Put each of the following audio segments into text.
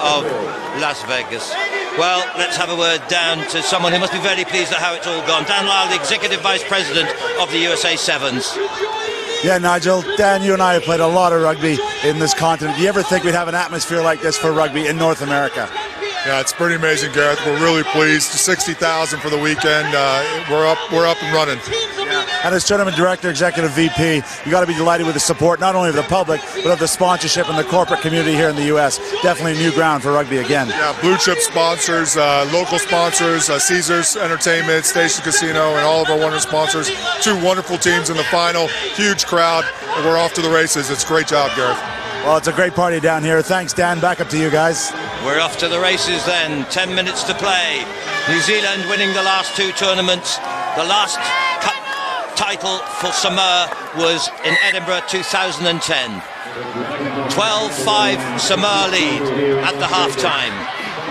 of Las Vegas. Well, let's have a word down to someone who must be very pleased at how it's all gone. Dan Lyle, the Executive Vice President of the USA Sevens. Yeah, Nigel, Dan, you and I have played a lot of rugby in this continent. Do you ever think we'd have an atmosphere like this for rugby in North America? Yeah, it's pretty amazing, Gareth. We're really pleased. 60,000 for the weekend. We're up and running. Yeah. And as tournament director, executive VP, you got to be delighted with the support, not only of the public, but of the sponsorship and the corporate community here in the U.S. Definitely new ground for rugby again. Yeah, blue chip sponsors, local sponsors, Caesars Entertainment, Station Casino, and all of our wonderful sponsors. 2 wonderful teams in the final. Huge crowd. And we're off to the races. It's a great job, Gareth. Well, it's a great party down here. Thanks, Dan. Back up to you guys. We're off to the races then. 10 minutes to play. New Zealand winning the last 2 tournaments. The last cup title for Samoa was in Edinburgh 2010. 12-5 Samoa lead at the half-time.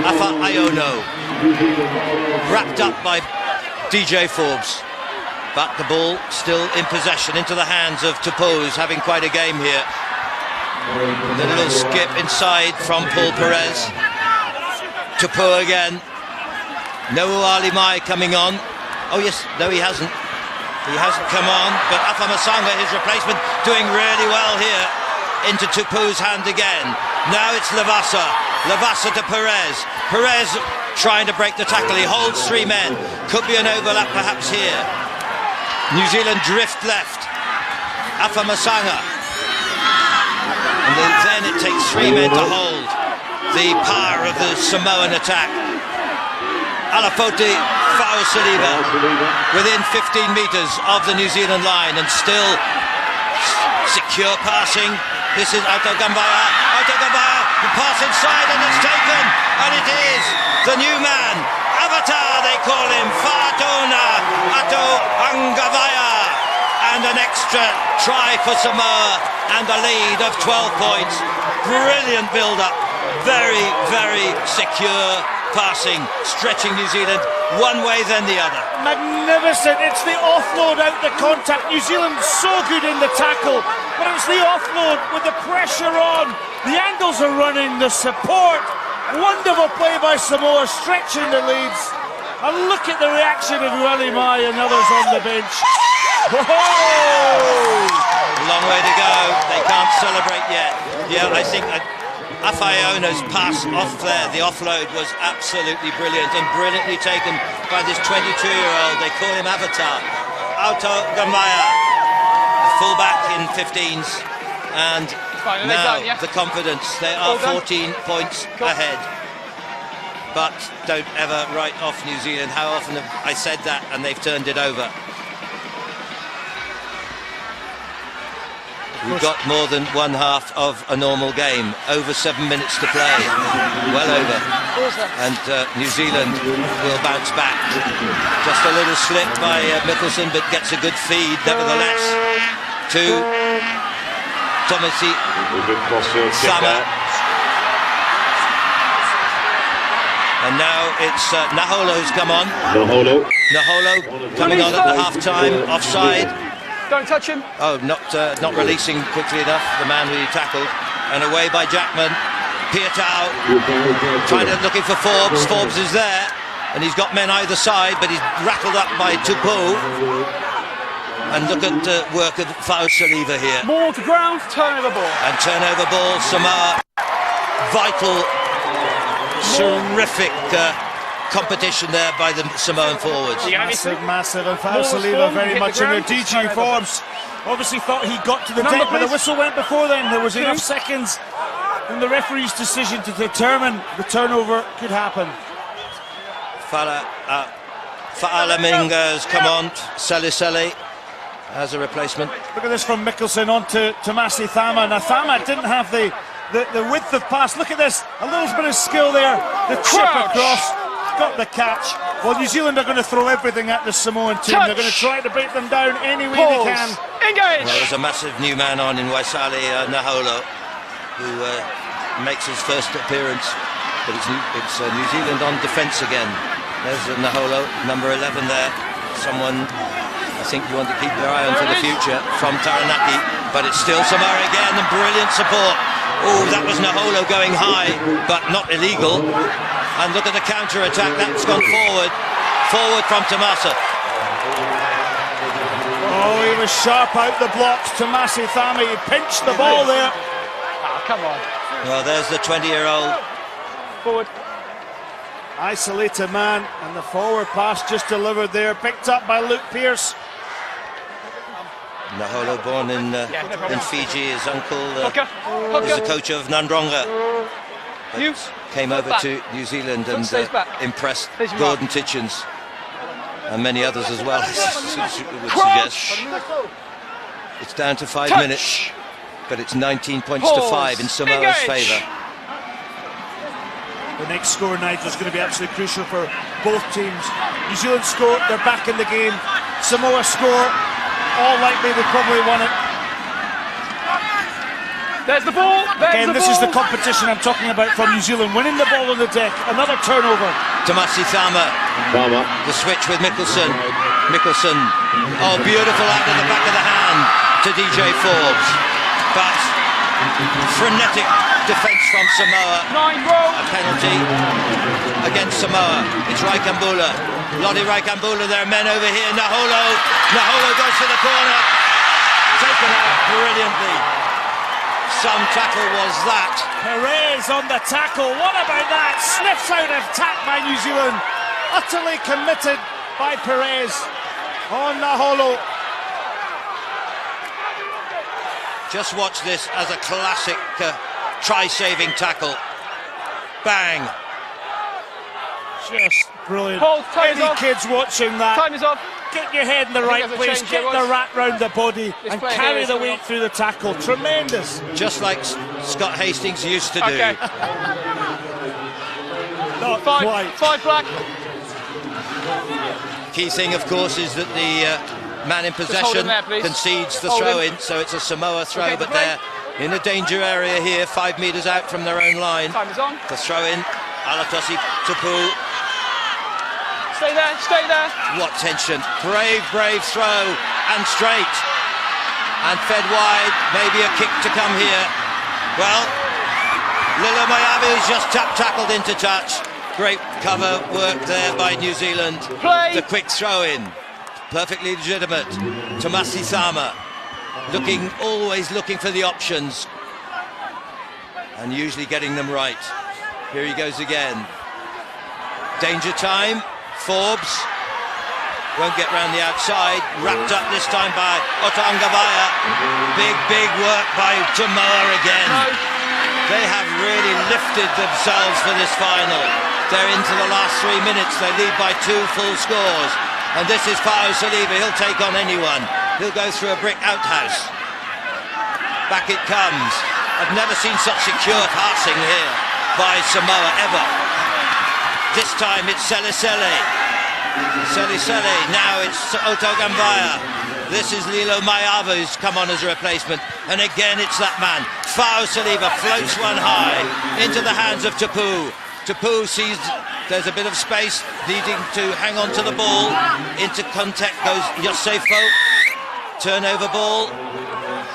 Afa Iono wrapped up by DJ Forbes. But the ball still in possession into the hands of Tupou, who's having quite a game here. The little skip inside from Paul Perez. Tupou again. No Ali Mai coming on. Oh yes, no he hasn't. He hasn't come on, but Afa Masanga, his replacement, doing really well here. Into Tupou's hand again. Now it's Lavasa. Lavasa to Perez. Perez trying to break the tackle. He holds 3 men. Could be an overlap perhaps here. New Zealand drift left. Afa Masanga. And then it takes 3 men to hold the power of the Samoan attack. Alafoti Fa'asaliva within 15 metres of the New Zealand line and still secure passing. This is Ato Gambaya. Ato Gambaya, the pass inside and it's taken. And it is the new man, Avatar they call him, Fa'atona Ato Angavaya. And an extra try for Samoa and a lead of 12 points. Brilliant build-up, very, very secure passing, stretching New Zealand one way then the other. Magnificent, it's the offload out the contact. New Zealand so good in the tackle, but it's the offload with the pressure on. The angles are running, the support. Wonderful play by Samoa, stretching the leads. And look at the reaction of Ali Mai and others on the bench. Whoa! Long way to go. They can't celebrate yet. Yeah, I think Afa Iono's pass off there, the offload was absolutely brilliant and brilliantly taken by this 22-year-old. They call him Avatar. Auto Gambaya, fullback in 15s, and now the confidence. They are 14 points ahead. But don't ever write off New Zealand. How often have I said that and they've turned it over? We've got more than 1/2 of a normal game. Over 7 minutes to play. Well over. And New Zealand will bounce back. Just a little slip by Mickelson, but gets a good feed nevertheless to Tomasi Sama. And now it's Naholo's come on. Naholo coming on at the half-time, offside. Don't touch him. Oh, not releasing quickly enough, the man who he tackled. And away by Jackman. Piatau looking for Forbes. Forbes is there, and he's got men either side, but he's rattled up by Tupou. And look at the work of Fa'asaliva here. Ball to ground, turnover ball. And turnover ball, Samoa. Vital, terrific competition there by the Samoan forwards. Massive, and Fa'asaliva very much in their DJ Forbes. Obviously thought he got to the deck, but the whistle went before then. There was enough seconds in the referee's decision to determine the turnover could happen. Fa'alaminga's come on, Selisele as a replacement. Look at this from Mickelson on to Tomasi Thama. Now Thama didn't have the width of pass. Look at this, a little bit of skill there. The chip across. Got the catch. Well, New Zealand are going to throw everything at the Samoan team. They're going to try to break them down any way they can. Engage! Well, there's a massive new man on in Waisale Naholo, who makes his first appearance. But it's New Zealand on defence again. There's Naholo, number 11 there. Someone I think you want to keep your eye on for the future from Taranaki. But it's still Samoa again, and brilliant support Oh, that was Naholo going high, but not illegal. And look at the counter-attack, that's gone forward. Forward from Tomasa. Oh, he was sharp out the blocks. Tomasi Thama, he pinched the ball there. Oh, come on. Well, there's the 20-year-old. Forward. Isolated man, and the forward pass just delivered there, picked up by Luke Pearce. Naholo, born in problem. Fiji. His uncle Hooker. was the coach of Nandronga. You. Came over back. to New Zealand Foot and stays back. impressed There's your Gordon Titchens and many others as well, would Crouch. suggest. It's down to 5 Touch. minutes, but it's 19 points to Pause. 5 in Samoa's Engage. favour. The next score, Nigel, is going to be absolutely crucial for both teams. New Zealand score, they're back in the game. Samoa score, all likely they probably won it. There's the ball. There's Again, the this ball. is the competition I'm talking about from New Zealand, winning the ball on the deck. Another turnover. Tomasi Thama, the switch with Mickelson. Mickelson, oh, beautiful out of the back of the hand to DJ Forbes. But frenetic defence from Samoa. 9 row. A penalty against Samoa. It's Raikambula. Lottie Raikambula, there are men over here. Naholo. Naholo goes to the corner. Taken out brilliantly. Some tackle was that. Perez on the tackle. What about that? Sniffs out attack by New Zealand. Utterly committed by Perez on Naholo. Just watch this as a classic try-saving tackle. Bang. Just brilliant. Hold, time is Any off. kids watching that, Time is up. get your head in the think right there's a place, change get here, the boys. rat round the body, This and play here carry is the coming weight off. through the tackle. Tremendous. Just like Scott Hastings used to do. Okay. Not Five. quite. 5 black. Key thing, of course, is that the man in hold possession him there, please. concedes the Hold him. throw-in, so it's a Samoa throw, Okay, but play. they're in a danger area here, 5 metres out from their own line. Time is on. The throw-in, Alatosi Tupu. Stay there. Stay there. What tension. Brave, brave throw, and straight. And fed wide, maybe a kick to come here. Well, Lilo Mayabu's just tackled into touch. Great cover work there by New Zealand. Play. The quick throw-in, perfectly legitimate. Tomasi Thama, always looking for the options, and usually getting them right. Here he goes again. Danger time. Forbes won't get round the outside. Wrapped up this time by Otangavaya. Big work by Samoa again. No. They have really lifted themselves for this final. They're into the last 3 minutes. They lead by 2 full scores. And this is Fa'o Saliba. He'll take on anyone. He'll go through a brick outhouse. Back it comes. I've never seen such secure passing here by Samoa ever. This time it's Selisele. Now it's Otogambaya. This is Lilo Maiava who's come on as a replacement. And again it's that man. Fa'o Saliba floats one high into the hands of Tapu. Tapu sees there's a bit of space, needing to hang on to the ball. Into contact goes Yosefo. Turnover ball.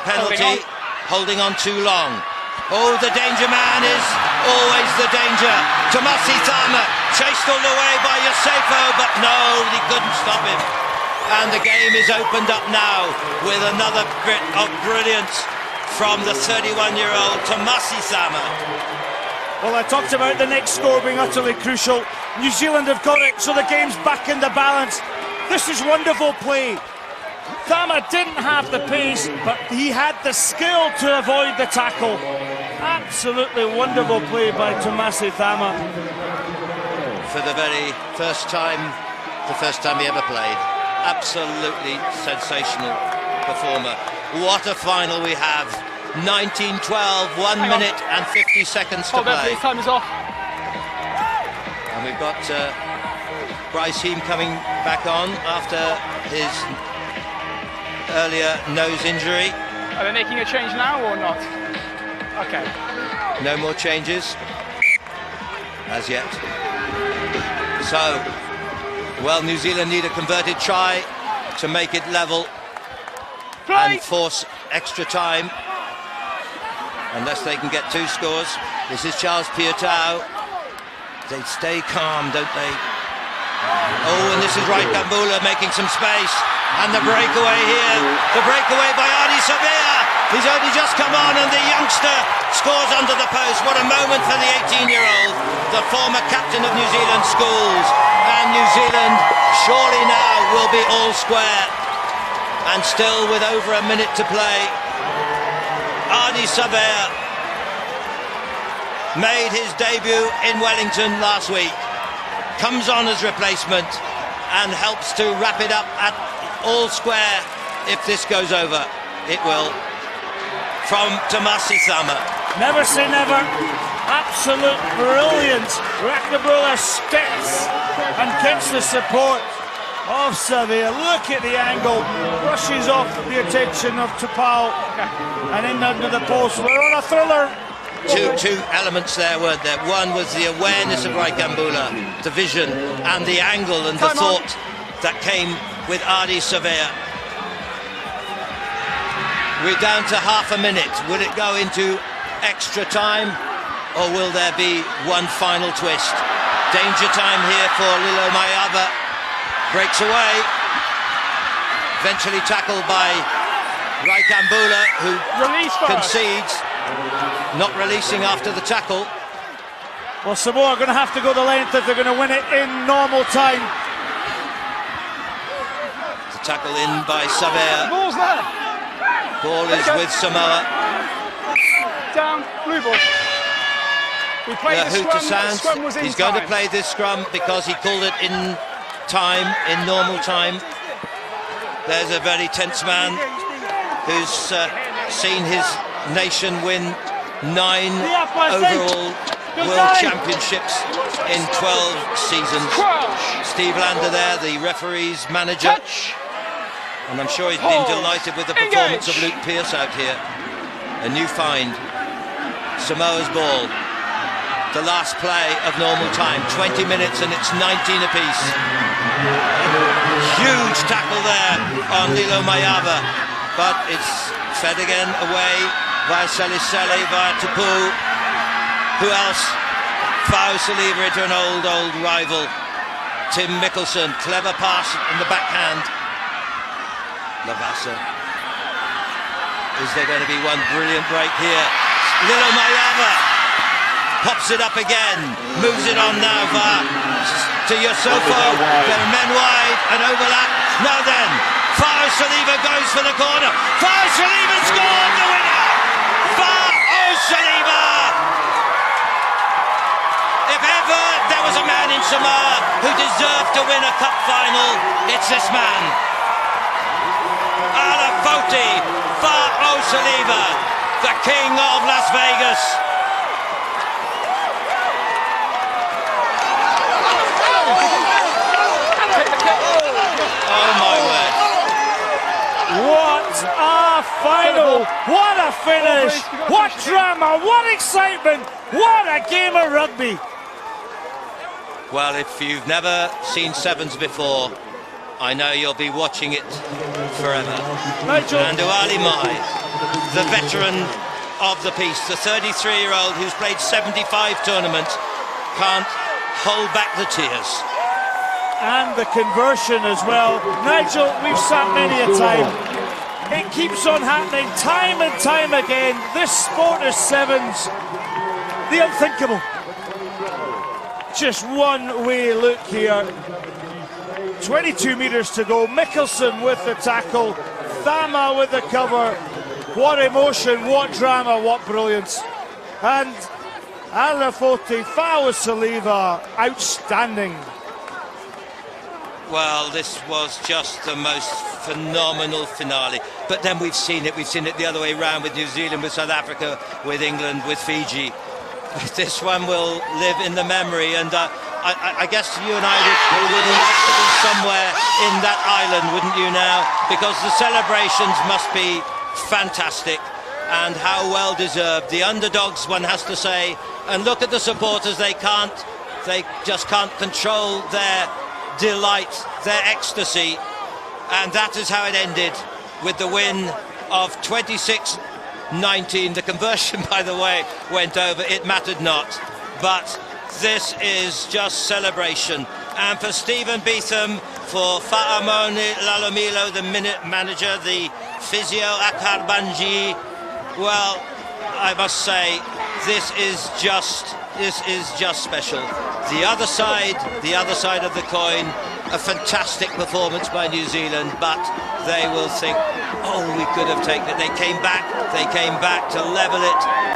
Penalty. Holding on too long. Oh, the danger man is always the danger. Tomasi Thama chased all the way by Yosefo, but no, he couldn't stop him. And the game is opened up now with another bit of brilliance from the 31-year-old Tomasi Thama. Well, I talked about the next score being utterly crucial. New Zealand have got it, so the game's back in the balance. This is wonderful play. Thama didn't have the pace, but he had the skill to avoid the tackle. Absolutely wonderful play by Tomasi Thama. For the very first time he ever played. Absolutely sensational performer. What a final we have. 19-12, 1 Hang on. minute and 50 seconds to Hold there, play. please. Time is off. And we've got Bryce Heem coming back on after his earlier nose injury. Are they making a change now or not? Okay. No more changes as yet. So, well, New Zealand need a converted try to make it level Play. and force extra time. unless they can get 2 scores. This is Charles Piutau. They stay calm, don't they? Oh, and this is Raikambula making some space. And the breakaway here. The breakaway by Ardie Savea. He's only just come on, and the youngster scores under the post. What a moment for the 18-year-old, the former captain of New Zealand schools. And New Zealand surely now will be all square. And still with over a minute to play, Ardie Savea made his debut in Wellington last week. Comes on as replacement and helps to wrap it up at all square if this goes over. It will. From Tomasi Sama. Never say never. Absolute brilliance. Raikambula steps and gets the support of Savea. Look at the angle. Brushes off the attention of Tupou and in under the post. We're on a thriller. Two elements there, weren't there? One was the awareness of Raikambula, the vision, and the angle and the thought that came with Ardie Savea. We're down to half a minute. Will it go into extra time, or will there be one final twist? Danger time here for Lilo Mayava. Breaks away. Eventually tackled by Raikambula, who concedes. Not releasing after the tackle. Well, Samoa are going to have to go the length if they're going to win it in normal time. The tackle in by Savea. Ball's there. Ball is with Samoa. Down, blue ball. We played the Hooter scrum. The sounds. scrum was in He's going to time. play this scrum because he called it in time, in normal time. There's a very tense man who's seen his nation win 9 overall World Championships in 12 seasons. Steve Lander there, the referee's manager. And I'm sure he's been delighted with the performance of Luke Pearce out here. A new find. Samoa's ball. The last play of normal time. 20 minutes and it's 19 apiece. Huge tackle there on Lilo Mayava. But it's fed again away via Salisele, via Tupou. Who else? Fao Saliba into an old rival. Tim Mickelson, clever pass in the backhand. Lavasa. Is there going to be one brilliant break here? Lilo Mayava pops it up again, moves it on now to Yosofo. There are men wide, an overlap. Now then, Fao Saliba goes for the corner. Fao Saliba scored the winner! Fao Saliba! If ever there was a man in Samoa who deserved to win a cup final, it's this man. Alafoti Fao Saliba, the king of Las Vegas. Oh my word. What a final! What a finish! What drama! What excitement! What a game of rugby! Well, if you've never seen sevens before, I know you'll be watching it forever. Nigel. And Uali Mai, the veteran of the piece, the 33-year-old who's played 75 tournaments, can't hold back the tears. And the conversion as well. Nigel, we've sat many a time. It keeps on happening time and time again. This sport is sevens. The unthinkable. Just one way look here. 22 metres to go. Mickelson with the tackle. Thama with the cover. What emotion, what drama, what brilliance. And Alafoti, Fao Saliba, outstanding. Well, this was just the most phenomenal finale. But then we've seen it the other way around with New Zealand, with South Africa, with England, with Fiji. This one will live in the memory, and I guess you and I would like to be somewhere in that island, wouldn't you now? Because the celebrations must be fantastic, and how well deserved. The underdogs, one has to say, and look at the supporters, they just can't control their delight, their ecstasy, and that is how it ended, with the win of 26 19. The conversion, by the way, went over. It mattered not. But this is just celebration. And for Stephen Beetham, for Fa'amoni Lalomilo, the minute manager, the physio Akar Banji, well, I must say, this is just special. The other side of the coin, a fantastic performance by New Zealand, but they will think, oh, we could have taken it. They came back to level it.